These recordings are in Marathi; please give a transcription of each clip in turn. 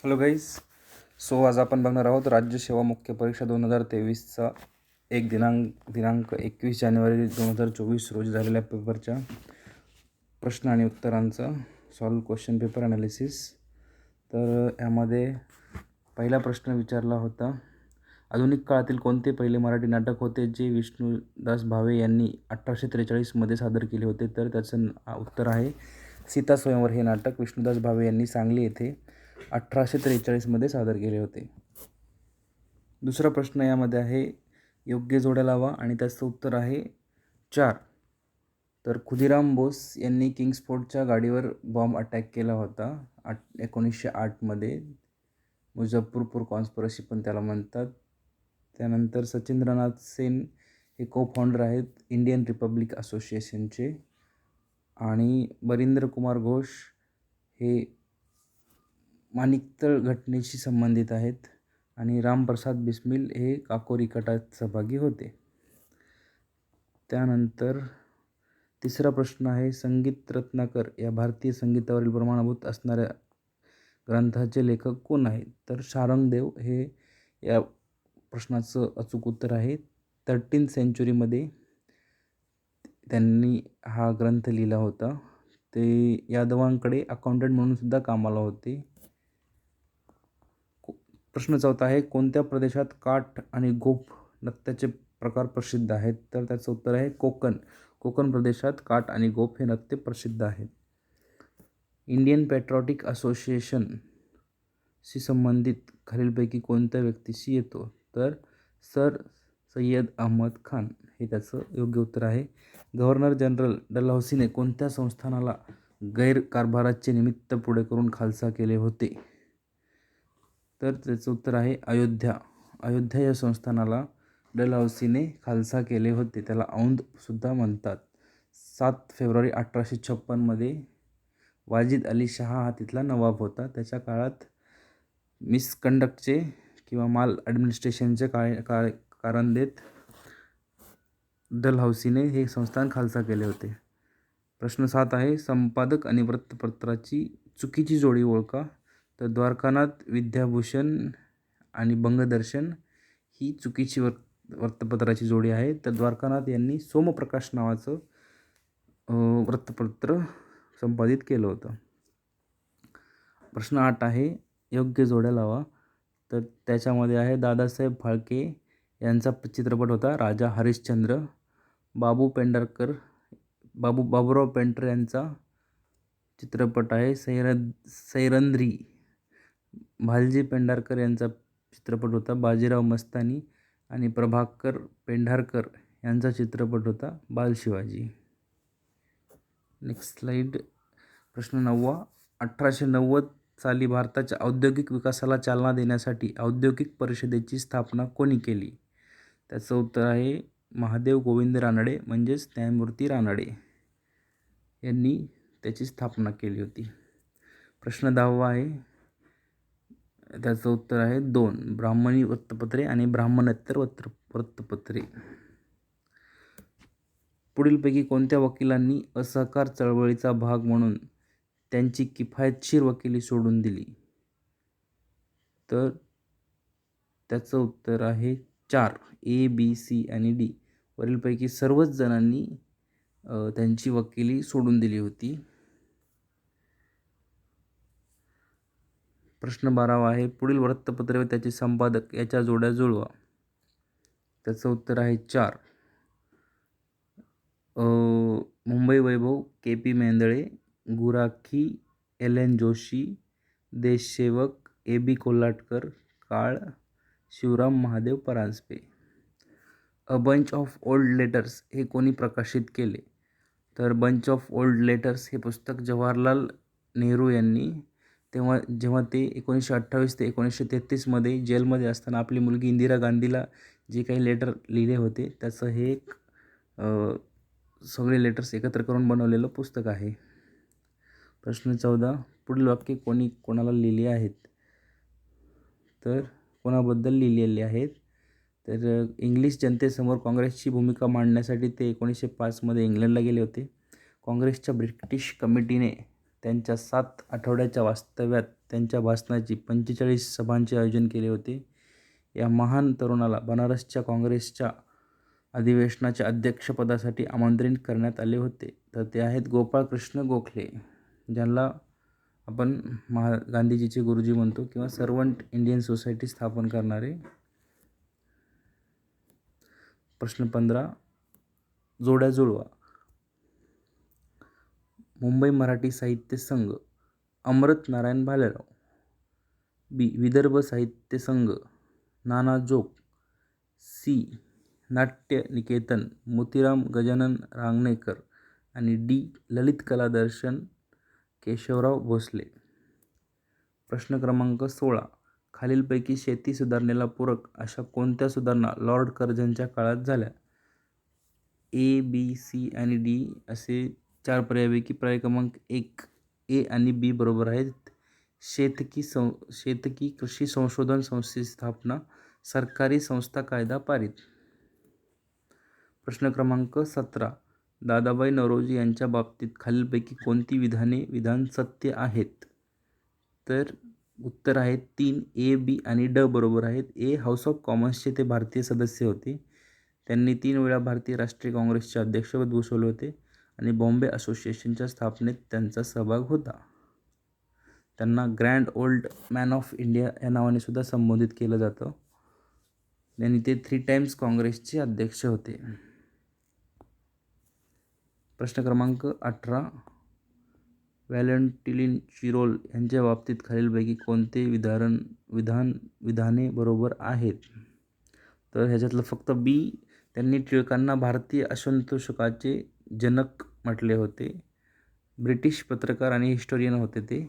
Hello guys. आज आपण बघणार आहोत राज्य सेवा मुख्य परीक्षा 2023चा दिनांक 21 जानेवारी 2024 रोजी झालेल्या पेपरच्या प्रश्न आणि उत्तरांचा क्वेश्चन पेपर ॲनालिसिस. तर यामध्ये पहिला प्रश्न विचारला होता, आधुनिक काळातील कोणते पहिले मराठी नाटक होते जे विष्णुदास भावे यांनी 1843मध्ये सादर केले होते? तर त्याचं उत्तर आहे सीता स्वयंवर. हे नाटक विष्णुदास भावे यांनी सांगली येथे 1843मध्ये सादर केले होते. दुसरा प्रश्न यामध्ये आहे, योग्य जोड्या लावा आणि त्याचं उत्तर आहे 4. तर खुदिराम बोस यांनी किंग्सफोर्डच्या गाडीवर बॉम्ब अटॅक केला होता 1908मध्ये. मुझफ्फरपूर कॉन्स्पिरसी पण त्याला म्हणतात. त्यानंतर सचिंद्रनाथ सेन हे को फाउंडर आहेत इंडियन रिपब्लिक असोसिएशनचे. आणि बरिंद्र कुमार घोष हे माणिकतळ घटनेशी संबंधित आहेत. आणि रामप्रसाद बिस्मिल हे काकोरी कटात सहभागी होते. त्यानंतर तिसरा प्रश्न आहे, संगीत रत्नाकर या भारतीय संगीतावरील प्रमाणभूत असणाऱ्या ग्रंथाचे लेखक कोण आहेत? तर शारंगदेव हे या प्रश्नाचं अचूक उत्तर आहे. 13th सेंचुरीमध्ये त्यांनी हा ग्रंथ लिहिला होता. ते यादवांकडे अकाउंटंट म्हणून सुद्धा कामाला होते. प्रश्न 4 आहे, कोणत्या प्रदेशात काठ आणि गोफ नृत्याचे प्रकार प्रसिद्ध आहेत? तर त्याचं उत्तर आहे कोकण. कोकण प्रदेशात काठ आणि गोफ हे नृत्य प्रसिद्ध आहेत. इंडियन पॅट्रिऑटिक असोसिएशनशी संबंधित खालीलपैकी कोणत्या व्यक्तीशी येतो? तर सर सय्यद अहमद खान हे त्याचं योग्य उत्तर आहे. गव्हर्नर जनरल डलहौसीने कोणत्या संस्थानाला गैरकारभाराचे निमित्त पुढे करून खालसा केले होते? तर त्याचं उत्तर आहे अयोध्या. अयोध्या या संस्थानाला डलहौसीने खालसा केले होते. त्याला औंध सुद्धा म्हणतात. 7 फेब्रुवारी 1856मध्ये वाजिद अली शहा हा तिथला नवाब होता. त्याच्या काळात मिसकंडक्टचे किंवा माल ॲडमिनिस्ट्रेशनचे कारण देत डलहौसीने हे संस्थान खालसा केले होते. प्रश्न 7 आहे, संपादक आणि वृत्तपत्राची चुकीची जोडी ओळखा. तर द्वारकानाथ विद्याभूषण आणि बंगदर्शन ही चुकीची वृत्तपत्राची जोडी आहे. तर द्वारकानाथ यांनी सोमप्रकाश नावाचं वृत्तपत्र संपादित केलं होतं. प्रश्न 8 आहे, योग्य जोड्या लावा. तर त्याच्यामध्ये आहे, दादासाहेब फाळके यांचा चित्रपट होता राजा हरिश्चंद्र. बाबूराव पेंटर यांचा चित्रपट आहे सैरंध्री. भालजी पेंढारकर यांचा चित्रपट होता बाजीराव मस्तानी. आणि प्रभाकर पेंढारकर यांचा चित्रपट होता बालशिवाजी. Next slide. प्रश्न 9. 1890 साली भारताच्या औद्योगिक विकासाला चालना देण्यासाठी औद्योगिक परिषदेची स्थापना कोणी केली? त्याचं उत्तर आहे महादेव गोविंद रानडे म्हणजेच न्यायमूर्ती रानडे यांनी त्याची स्थापना केली होती. प्रश्न 10 आहे, त्याचं उत्तर आहे 2. ब्राह्मणी वृत्तपत्रे आणि ब्राह्मणेतर वृत्तपत्रे. पुढीलपैकी कोणत्या वकिलांनी असहकार चळवळीचा भाग म्हणून त्यांची किफायतशीर वकिली सोडून दिली? तर त्याचं उत्तर आहे 4. A, B, C आणि D वरीलपैकी सर्वच जणांनी त्यांची वकिली सोडून दिली होती. प्रश्न 12 आहे, पुढील वृत्तपत्रे व त्याचे संपादक याच्या जोड्या जुळवा. त्याचं उत्तर आहे 4. मुंबई वैभव KP Mendale, गुराखी LN Joshi, देशसेवक AB Kolhatkar, Kal Shivram Mahadev Paranjape. A bunch of old letters हे कोणी प्रकाशित केले? तर बंच ऑफ ओल्ड लेटर्स हे पुस्तक जवाहरलाल नेहरू यांनी जेव्हा ते 1928 ते 1933मध्ये जेलमध्ये असताना आपली मुलगी इंदिरा गांधीला जे काही लेटर लिहिले होते त्याचं हे एक सगळे लेटर्स एकत्र करून बनवलेलं पुस्तक आहे. प्रश्न 14. पुढील वाक्य कोणाला लिहिली आहेत? तर कोणाबद्दल लिहिलेली आहेत? तर इंग्लिश जनतेसमोर काँग्रेसची भूमिका मांडण्यासाठी ते 1905मध्ये इंग्लंडला गेले होते. काँग्रेसच्या ब्रिटिश कमिटीने त्यांच्या 7 आठवड्याच्या वास्तव्यात त्यांच्या भाषणाची 45 सभांचे आयोजन केले होते. या महान तरुणाला बनारसच्या काँग्रेसच्या अधिवेशनाच्या अध्यक्षपदासाठी आमंत्रित करण्यात आले होते. तर ते आहेत गोपाळकृष्ण गोखले, ज्यांना आपण गांधीजीचे गुरुजी म्हणतो किंवा सर्वंट इंडियन सोसायटी स्थापन करणारे. प्रश्न 15, जोड्या जुळवा. मुंबई मराठी साहित्य संघ, अमृत नारायण भालेराव. बी, विदर्भ साहित्य संघ, नाना जोग. सी, नाट्य निकेतन, मोतीराम गजानन रांगणेकर. आणि डी, ललित कला दर्शन, केशवराव भोसले. प्रश्न क्रमांक 16, खालीलपैकी शेती सुधारणेला पूरक अशा कोणत्या सुधारणा लॉर्ड कर्झनच्या काळात झाल्या? ए, बी, सी आणि डी असे 4 पर्यायापैकी पर्याय क्रमांक 1, ए आणि बी बरोबर आहेत. शेतकी कृषी संशोधन संस्थेची स्थापना, सरकारी संस्था कायदा पारित. प्रश्न क्रमांक 17, दादाभाई नौरोजी यांच्या बाबतीत खालीलपैकी कोणती विधान सत्य आहेत? तर उत्तर आहेत 3, ए, बी आणि ड बरोबर आहेत. ए, हाऊस ऑफ कॉमन्सचे ते भारतीय सदस्य होते. त्यांनी 3 वेळा भारतीय राष्ट्रीय काँग्रेसचे अध्यक्षपद भूषवले होते आणि बॉम्बे असोसिएशनच्या स्थापनेत त्यांचा सहभाग होता. त्यांना grand old man of India या नावाने सुद्धा संबोधित केलं जातं. आणि ते 3 टाइम्स काँग्रेसचे अध्यक्ष होते. प्रश्न क्रमांक 18, व्हॅलेंटिन चिरोल यांच्या बाबतीत खालीलपैकी कोणते विधाने बरोबर आहेत? तर ह्याच्यातलं फक्त बी, त्यांनी टिळकांना भारतीय असंतोषाचे जनक म्हटले होते. ब्रिटिश पत्रकार आणि हिस्टोरियन होते ते.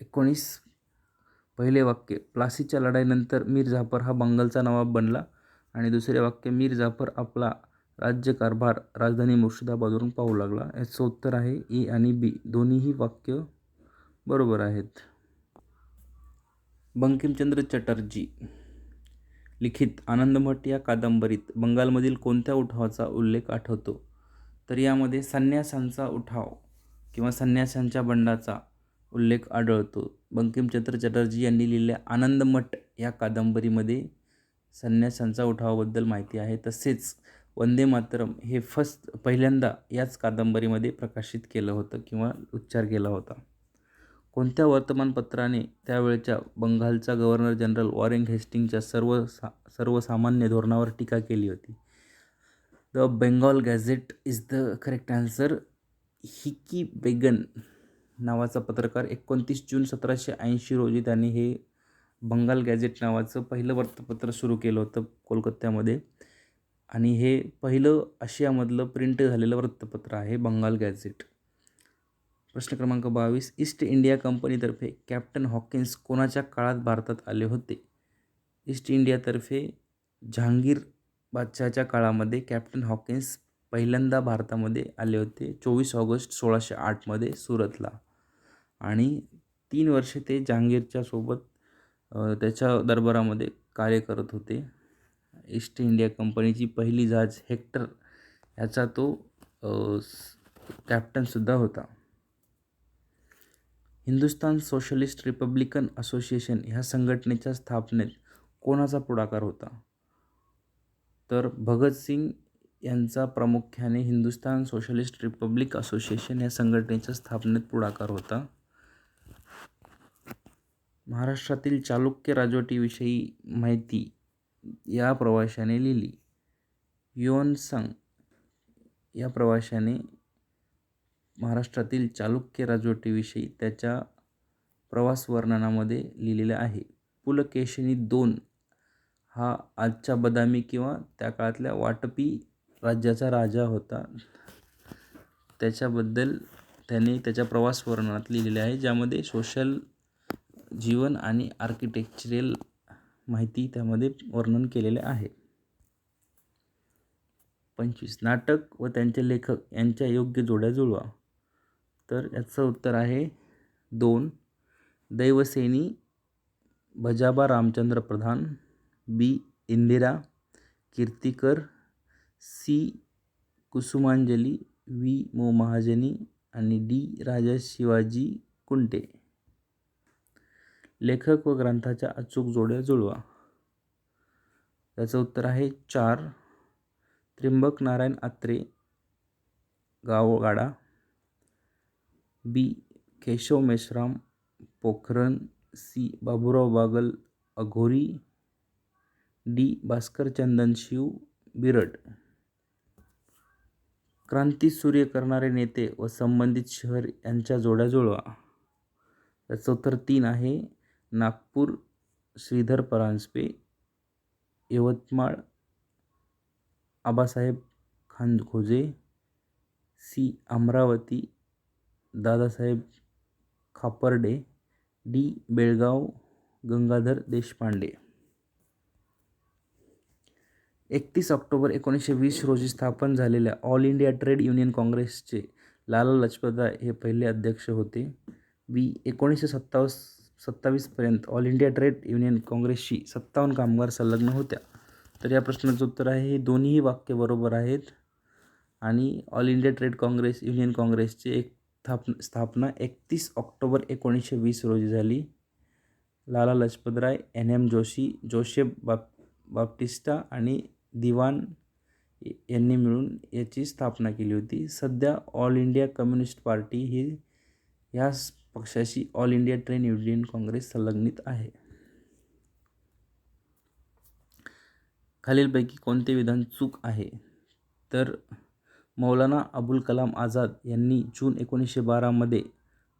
19, पहिले वाक्य, प्लासीच्या लढाईनंतर मीर जाफर हा बंगालचा नवाब बनला. आणि दुसरे वाक्य, मीर जाफर आपला राज्यकारभार राजधानी मुर्शिदाबादवरून पाहू लागला. याचं उत्तर आहे ए आणि बी, दोन्हीही वाक्य बरोबर आहेत. बंकिमचंद्र चटर्जी लिखित आनंदमठ या कादंबरीत बंगालमधील कोणत्या उठावाचा उल्लेख आठवतो? तर यामध्ये संन्यासांचा उठाव किंवा संन्यासांच्या बंडाचा उल्लेख आढळतो. बंकिमचंद्र चटर्जी यांनी लिहिलेल्या आनंदमठ या कादंबरीमध्ये संन्यासांचा उठावाबद्दल माहिती आहे. तसेच वंदे मातरम हे पहिल्यांदा याच कादंबरीमध्ये प्रकाशित केलं होतं किंवा उच्चार केला होता. कोणत्या वर्तमानपत्राने त्यावेळच्या बंगालचा गव्हर्नर जनरल वॉरेन हेस्टिंगच्या सर्वसामान्य धोरणावर टीका केली होती? The Bengal Gazette is the correct answer. Hicky बेगन नावाचा पत्रकार 29 जून 1780 रोजी त्यांनी हे बंगाल गॅझेट नावाचं पहिलं वृत्तपत्र सुरू केलं होतं कोलकात्यामध्ये. आणि हे पहिलं आशियामधलं प्रिंट झालेलं वृत्तपत्र आहे बंगाल गॅझेट. प्रश्न क्रमांक 22, ईस्ट इंडिया कंपनीतर्फे कॅप्टन हॉकिन्स कोणाच्या काळात भारतात आले होते? ईस्ट इंडियातर्फे जहांगीर बादशहाच्या काळामध्ये कॅप्टन हॉकिन्स पहिल्यांदा भारतामध्ये आले होते 24 ऑगस्ट 1608 सुरतला. आणि 3 वर्षे ते जहांगीरच्या सोबत त्याच्या दरबारामध्ये कार्य करत होते. ईस्ट इंडिया कंपनीची पहिली जहाज हेक्टर ह्याचा तो कॅप्टनसुद्धा होता. हिंदुस्थान सोशलिस्ट रिपब्लिकन असोसिएशन ह्या संघटनेच्या स्थापनेत कोणाचा पुढाकार होता? तर भगतसिंग यांचा प्रामुख्याने हिंदुस्थान सोशलिस्ट रिपब्लिक असोसिएशन या संघटनेच्या स्थापनेत पुढाकार होता. महाराष्ट्रातील चालुक्य राजवटीविषयी माहिती या प्रवाशाने लिहिली. युएनसांग या प्रवाशाने महाराष्ट्रातील चालुक्य राजवटीविषयी त्याच्या प्रवास वर्णनामध्ये लिहिलेले आहे. पुलकेशिनी II हा आजच्या बदामी किंवा त्या काळातल्या वाटपी राज्याचा राजा होता. त्याच्याबद्दल त्याने त्याच्या प्रवास वर्णनात लिहिलेले आहे, ज्यामध्ये सोशल जीवन आणि आर्किटेक्चरल माहिती त्यामध्ये वर्णन केलेले आहे. 25, नाटक व त्यांचे लेखक यांच्या योग्य जोड्या जुळवा. तर याचं उत्तर आहे 2, दैवसेनी भजाबा रामचंद्र प्रधान. बी, इंदिरा कीर्तिकर. सी, कुसुमांजली व्ही मो महाजनी आणि डी राजा शिवाजी कुंटे. लेखक व ग्रंथाच्या अचूक जोड्या जुळवा. त्याचं उत्तर आहे 4. त्र्यंबक नारायण आत्रे गावगाडा. बी केशव मेश्राम पोखरण. सी बाबूराव बागल अघोरी. डी भास्कर चंदन शिव बिरड. क्रांतीसूर्य करणारे नेते व संबंधित शहर यांच्या जोड्या जुळवा. त्याचं उत्तर 3 आहे. Nagpur Shridhar Paranjape. Yavatmal Abasaheb Khankhoje. C Amravati Dadasaheb Khaparde. D Belgaum Gangadhar Deshpande. 31 October 1920 रोजी स्थापन झालेल्या ऑल इंडिया ट्रेड युनियन काँग्रेसचे लाला लजपत राय हे पहिले अध्यक्ष होते. बी 1927 पर्यंत ऑल इंडिया ट्रेड युनियन काँग्रेसशी 57 कामगार संलग्न होत्या. तर या प्रश्नाचं उत्तर आहे हे दोन्ही वाक्य बरोबर आहेत. आणि all India trade Congress union काँग्रेसची स्थापना 31 ऑक्टोबर 1920 रोजी झाली. लाला लजपत राय, NM जोशी, जोसेफ बाप्टिस्टा आणि दिवान यांनी मिळून याची स्थापना केली होती. सध्या ऑल इंडिया कम्युनिस्ट पार्टी ही ह्या पक्षाशी all India trade union Congress संलग्नित आहे. खालीलपैकी कोणते विधान चूक आहे? तर मौलाना अबुल कलाम आझाद यांनी जून 1912 मध्ये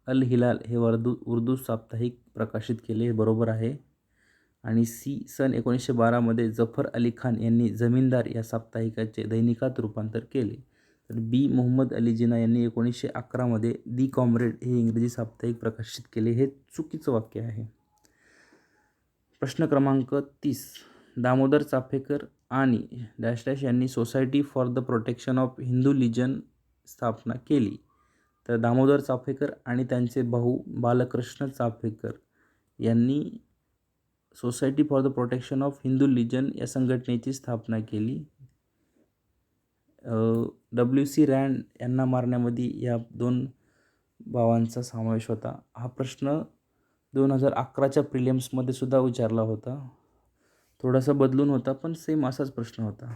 अल हिलाल हे उर्दू साप्ताहिक प्रकाशित केले, हे बरोबर आहे. आणि सी सन 1912 मध्ये जफर अली खान यांनी जमीनदार या साप्ताहिकाचे दैनिकात रूपांतर केले. तर बी मोहम्मद अली जिना यांनी 1911 मध्ये दी कॉम्रेड हे इंग्रजी साप्ताहिक प्रकाशित केले, हे चुकीचं वाक्य आहे. प्रश्न क्रमांक 30. दामोदर चाफेकर आणि डॅश डॅश यांनी society for the protection of Hindu religion स्थापना केली. तर दामोदर चाफेकर आणि त्यांचे भाऊ बालकृष्ण चाफेकर यांनी society for the protection of Hindu religion या संघटनेची स्थापना केली. WC रँड यांना मारण्यामध्ये या 2 भावांचा समावेश होता. हा प्रश्न 2011च्या प्रिलिम्समध्ये सुद्धा विचारला होता. थोडासा बदलून होता, पण सेम असाच प्रश्न होता.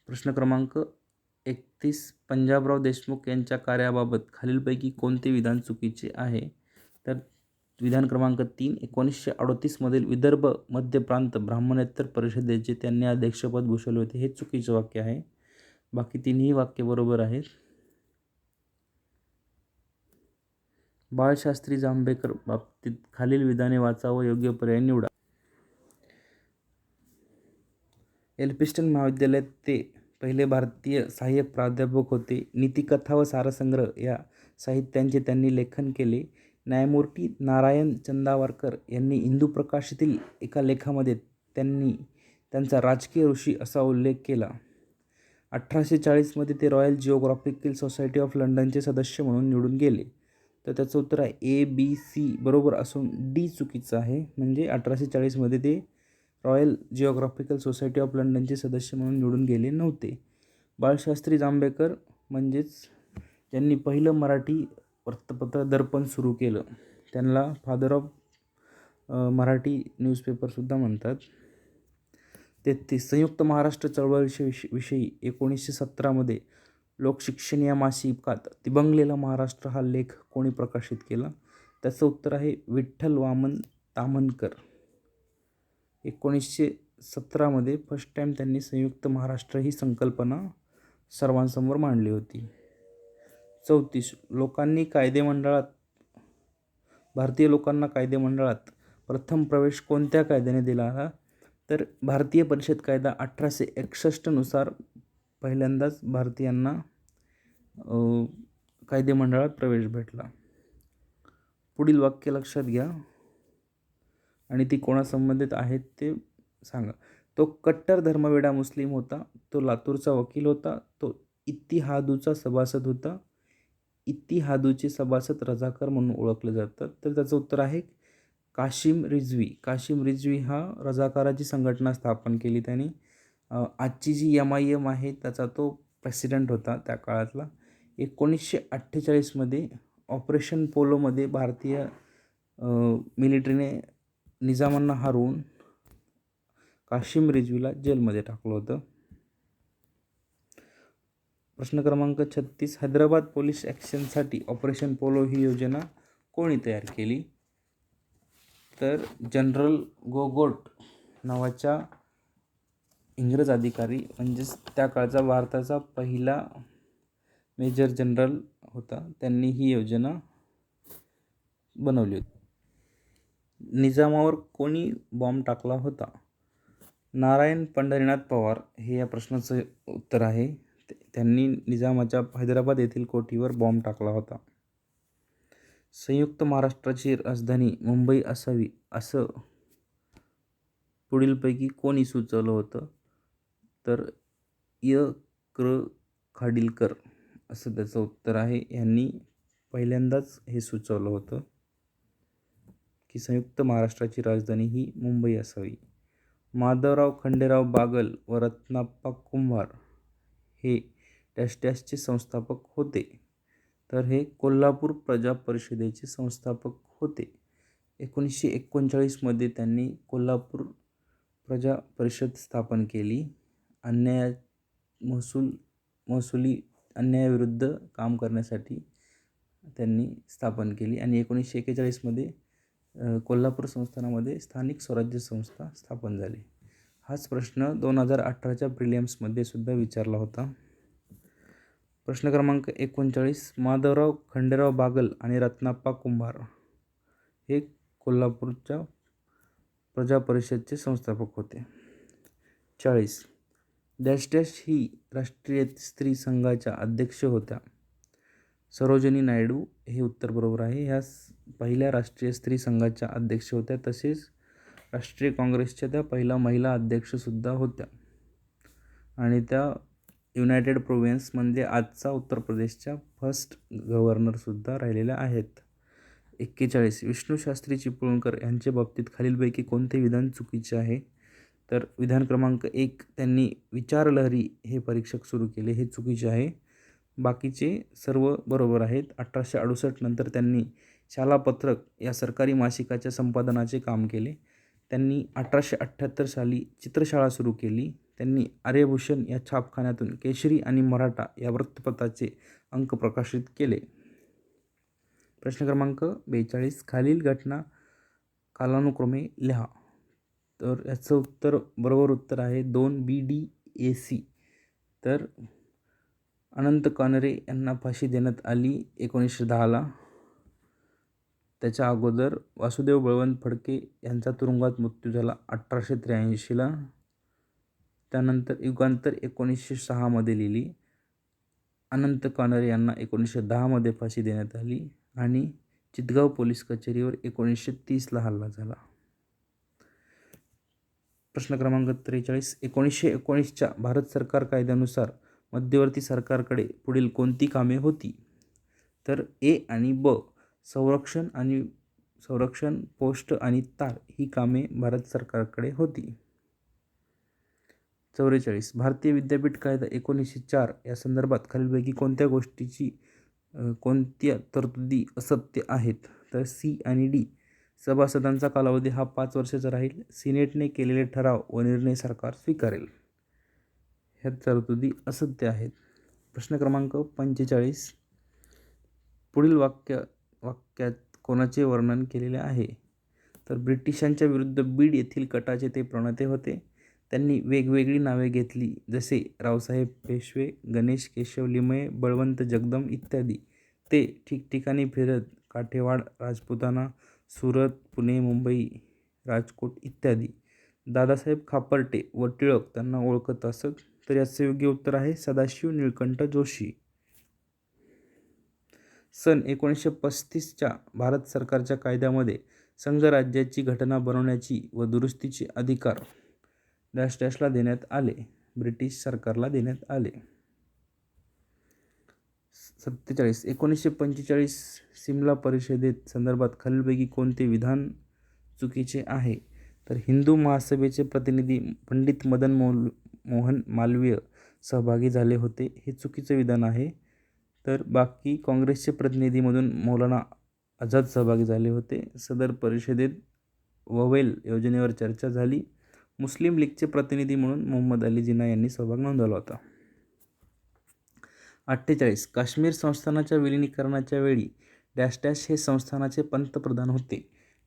प्रश्न क्रमांक 31. पंजाबराव देशमुख यांच्या कार्याबाबत खालीलपैकी कोणते विधान चुकीचे आहे? तर विधान क्रमांक 3. 1938 मधील विदर्भ मध्य प्रांत ब्राह्मणेतर परिषदेचे त्यांनी अध्यक्षपद भूषवले होते, हे चुकीचे वाक्य आहे. बाकी तिन्ही वाक्य बरोबर आहेत. बाळशास्त्री जांभेकर बाबतीत खालील विधाने वाचा व योग्य पर्याय निवडा. एल्फिन्स्टन महाविद्यालयात ते पहिले भारतीय सहाय्यक प्राध्यापक होते. नीतिकथा व सारसंग्रह या साहित्यांचे त्यांनी लेखन केले. न्यायमूर्ती नारायण चंदावरकर यांनी हिंदू प्रकाशातील एका लेखामध्ये त्यांनी त्यांचा राजकीय ऋषी असा उल्लेख केला. 1840 मध्ये ते रॉयल जिओग्राफिकल सोसायटी ऑफ लंडनचे सदस्य म्हणून निवडून गेले. तर त्याचं उत्तर आहे ABC बरोबर असून डी चुकीचं आहे. म्हणजे 1840 मध्ये ते रॉयल जिओग्राफिकल सोसायटी ऑफ लंडनचे सदस्य म्हणून निवडून गेले नव्हते. बाळशास्त्री जांभेकर म्हणजेच ज्यांनी पहिलं मराठी वृत्तपत्र दर्पण सुरू केलं, त्यांना फादर ऑफ मराठी न्यूजपेपरसुद्धा म्हणतात. 33. संयुक्त महाराष्ट्र चळवळीविषयी 1917 मध्ये लोकशिक्षण या मासिकात दिबंगलेला महाराष्ट्र हा लेख कोणी प्रकाशित केला? त्याचं उत्तर आहे विठ्ठल वामन ताम्हनकर. 1917 मध्ये फर्स्ट टाइम त्यांनी संयुक्त महाराष्ट्र ही संकल्पना सर्वांसमोर मांडली होती. 34. भारतीय लोकांना कायदेमंडळात प्रथम प्रवेश कोणत्या कायद्याने दिला? तर भारतीय परिषद कायदा 1861 नुसार पहिल्यांदाच भारतीयांना कायदेमंडळात प्रवेश भेटला. पुढील वाक्य लक्षात घ्या आणि ती कोणासंबंधित आहेत ते सांगा. तो कट्टर धर्मवेडा मुस्लिम होता. तो लातूरचा वकील होता. तो इत्तिहादूचा सभासद होता. इत्तिहादूचे सभासद रझाकार म्हणून ओळखले जातात. तर त्याचं उत्तर आहे काशिम रिझवी. काशिम रिझवी हा रझाकाराची संघटना स्थापन केली त्यांनी आजची जी MIM आहे त्याचा तो प्रेसिडेंट होता त्या काळातला. 1948मध्ये ऑपरेशन पोलोमध्ये भारतीय मिलिटरीने निजामांना हरवून काशिम रिजवीला जेलमध्ये टाकलं होतं. प्रश्न क्रमांक 36. हैदराबाद पोलीस ॲक्शनसाठी ऑपरेशन पोलो ही योजना कोणी तयार केली? तर जनरल गोगोट नावाच्या इंग्रज अधिकारी, म्हणजेच त्या काळचा भारताचा पहिला मेजर जनरल होता, त्यांनी ही योजना बनवली होती. निजामावर कोणी बॉम्ब टाकला होता? नारायण पंढरीनाथ पवार हे या प्रश्नाचं उत्तर आहे. त्यांनी निजामाच्या हैदराबाद येथील कोठीवर बॉम्ब टाकला होता. संयुक्त महाराष्ट्राची राजधानी मुंबई असावी असं पुढीलपैकी कोणी सुचवलं होतं? तर य.क्र. खाडिलकर असं त्याचं उत्तर आहे. यांनी पहिल्यांदाच हे सुचवलं होतं की संयुक्त महाराष्ट्राची राजधानी ही मुंबई असावी. माधवराव खंडेराव बागल व रत्नाप्पा कुंभार हे डॅश डॅशचे संस्थापक होते? तर हे कोल्हापूर प्रजा परिषदेचे संस्थापक होते. 1939मध्ये त्यांनी कोल्हापूर प्रजा परिषद स्थापन केली. महसुली अन्यायाविरुद्ध काम करण्यासाठी त्यांनी स्थापन केली आणि 1941मध्ये कोल्हापूर संस्थानामध्ये स्थानिक स्वराज्य संस्था स्थापन झाली. हाच प्रश्न 2018च्या प्रिलिम्समध्ये सुद्धा विचारला होता. प्रश्न क्रमांक 39. माधवराव खंडेराव बागल आणि रत्नाप्पा कुंभार हे कोल्हापूरच्या प्रजा परिषदचे संस्थापक होते. 40. डॅश डॅश ही राष्ट्रीय स्त्री संघाच्या अध्यक्ष होत्या? सरोजिनी नायडू हे उत्तर बरोबर आहे. ह्या पहिल्या राष्ट्रीय स्त्री संघाच्या अध्यक्ष होत्या. तसेच राष्ट्रीय काँग्रेसच्या त्या पहिल्या महिला अध्यक्षसुद्धा होत्या आणि त्या युनायटेड प्रोव्हिन्स म्हणजे आजचा उत्तर प्रदेशच्या फर्स्ट गव्हर्नरसुद्धा राहिलेल्या आहेत. 41. विष्णू शास्त्री चिपळूणकर यांच्या बाबतीत खालीलपैकी कोणते विधान चुकीचे आहे? तर विधान क्रमांक 1, त्यांनी विचारलहरी हे परीक्षक सुरू केले, हे चुकीचे आहे. बाकीचे सर्व बरोबर आहेत. 1868 नंतर त्यांनी शालापत्रक या सरकारी मासिकाच्या संपादनाचे काम केले. त्यांनी 1878 साली चित्रशाळा सुरू केली. त्यांनी आर्यभूषण या छापखान्यातून केशरी आणि मराठा या वृत्तपत्राचे अंक प्रकाशित केले. प्रश्न क्रमांक 42. खालील घटना कालानुक्रमे लिहा. तर याचं उत्तर बरोबर उत्तर आहे 2 BDAC. तर अनंत कानरे यांना फाशी देण्यात आली 1910ला. त्याच्या अगोदर वासुदेव बळवंत फडके यांचा तुरुंगात मृत्यू झाला 1883ला. त्यानंतर युगांतर 1906मध्ये लिहिली. अनंत कानरे यांना 1910मध्ये फाशी देण्यात आली आणि चितगाव पोलीस कचेरीवर 1930ला हल्ला झाला. प्रश्न क्रमांक 43. 1919च्या भारत सरकार कायद्यानुसार मध्यवर्ती सरकारकडे पुढील कोणती कामे होती? तर ए आणि ब, संरक्षण, पोस्ट आणि तार ही कामे भारत सरकारकडे होती. 44. भारतीय विद्यापीठ कायदा 1904 या संदर्भात खालीलपैकी कोणत्या तरतुदी असत्य आहेत? तर सी आणि डी. सभासदांचा कालावधी हा 5 वर्षाचा राहील. सिनेटने केलेले ठराव व निर्णय सरकार स्वीकारेल. ह्या तरतुदी असत्य आहेत. प्रश्न क्रमांक 45. पुढील वाक्यात कोणाचे वर्णन केलेले आहे? तर ब्रिटिशांच्या विरुद्ध बीड येथील कटाचे ते प्रणेते होते. त्यांनी वेगवेगळी नावे घेतली, जसे रावसाहेब पेशवे, गणेश केशव लिमये, बळवंत जगदम इत्यादी. ते ठिकठिकाणी फिरत काठेवाड, राजपुताना, सुरत, पुणे, मुंबई, राजकोट इत्यादी. दादासाहेब खापर्डे व टिळक त्यांना ओळखत असत. तर याचे योग्य उत्तर आहे सदाशिव निळकंठ जोशी. सन 1935च्या भारत सरकारच्या कायद्यामध्ये संघराज्याची घटना बनवण्याची व दुरुस्तीचे अधिकार डॅश डॅशला देण्यात आले, ब्रिटिश सरकारला देण्यात आले. 47. 1945 सिमला परिषदेत संदर्भात खालीलपैकी कोणते विधान चुकीचे आहे? तर हिंदू महासभेचे प्रतिनिधी पंडित मदन मोहन मालवीय सहभागी झाले होते, हे चुकीचं विधान आहे. तर बाकी काँग्रेसचे प्रतिनिधीमधून मौलाना आझाद सहभागी झाले होते. सदर परिषदेत ववेल योजनेवर चर्चा झाली. मुस्लिम लीगचे प्रतिनिधी म्हणून मोहम्मद अली जिना यांनी सहभाग नोंदवला होता. 48 काश्मीर संस्थानाच्या विलिनीकरणाच्या वेळी डॅश डॅश हे संस्थानाचे पंतप्रधान होते.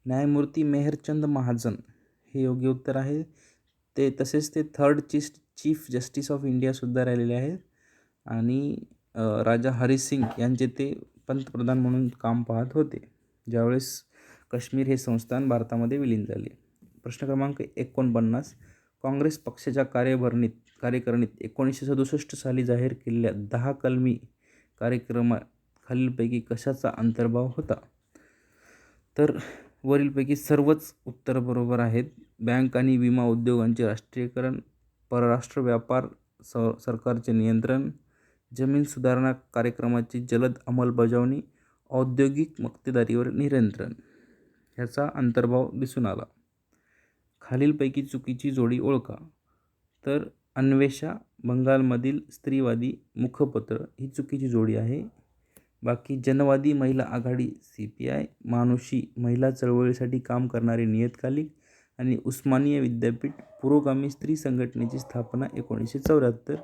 न्यायमूर्ती मेहरचंद महाजन हे योग्य उत्तर आहे. तसेच ते थर्ड चीफ जस्टिस ऑफ इंडियासुद्धा राहिलेले आहेत आणि राजा हरी सिंग यांचे ते पंतप्रधान म्हणून काम पाहत होते ज्यावेळेस काश्मीर हे संस्थान भारतामध्ये विलीन झाले. प्रश्न क्रमांक 49 काँग्रेस पक्षाच्या कार्यकारिणीत 1967 साली जाहीर केलेल्या 10 कलमी कार्यक्रमात खालीलपैकी कशाचा अंतर्भाव होता? तर वरीलपैकी सर्वच उत्तर बरोबर आहेत. बँक आणि विमा उद्योगांचे राष्ट्रीयकरण, परराष्ट्र व्यापार सरकारचे नियंत्रण, जमीन सुधारणा कार्यक्रमाची जलद अंमलबजावणी, औद्योगिक मक्तेदारीवर नियंत्रण ह्याचा अंतर्भाव दिसून आला. खालीलपैकी चुकीची जोडी ओळखा. तर अन्वेषा बंगालमधील स्त्रीवादी मुखपत्र ही चुकीची जोडी आहे. बाकी जनवादी महिला आघाडी CPI, मानुषी महिला चळवळीसाठी काम करणारे नियतकालिक आणि उस्मानिया विद्यापीठ पुरोगामी स्त्री संघटनेची स्थापना 1974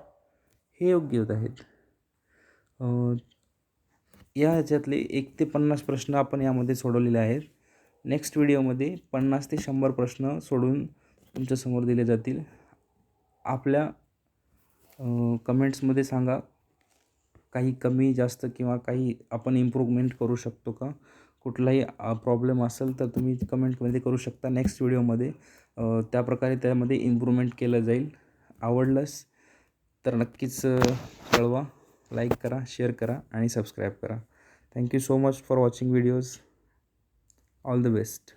हे योग्य आहेत. ह्याच्यातले 1 ते 50 प्रश्न आपण यामध्ये सोडवलेले आहेत. नेक्स्ट व्हिडिओमध्ये 50 ते 100 प्रश्न सोडून तुमच्यासमोर दिले जातील. आपल्या कमेंट्समध्ये सांगा काही कमी जास्त किंवा काही आपण इम्प्रूव्हमेंट करू शकतो का? कुठलाही प्रॉब्लेम असेल तर तुम्ही कमेंटमध्ये करू शकता. नेक्स्ट व्हिडिओमध्ये त्याप्रकारे त्यामध्ये इम्प्रूव्हमेंट केलं जाईल. आवडलंच तर नक्कीच कळवा. लाईक करा, शेअर करा आणि सबस्क्राईब करा. Thank you so much for watching videos. All the best.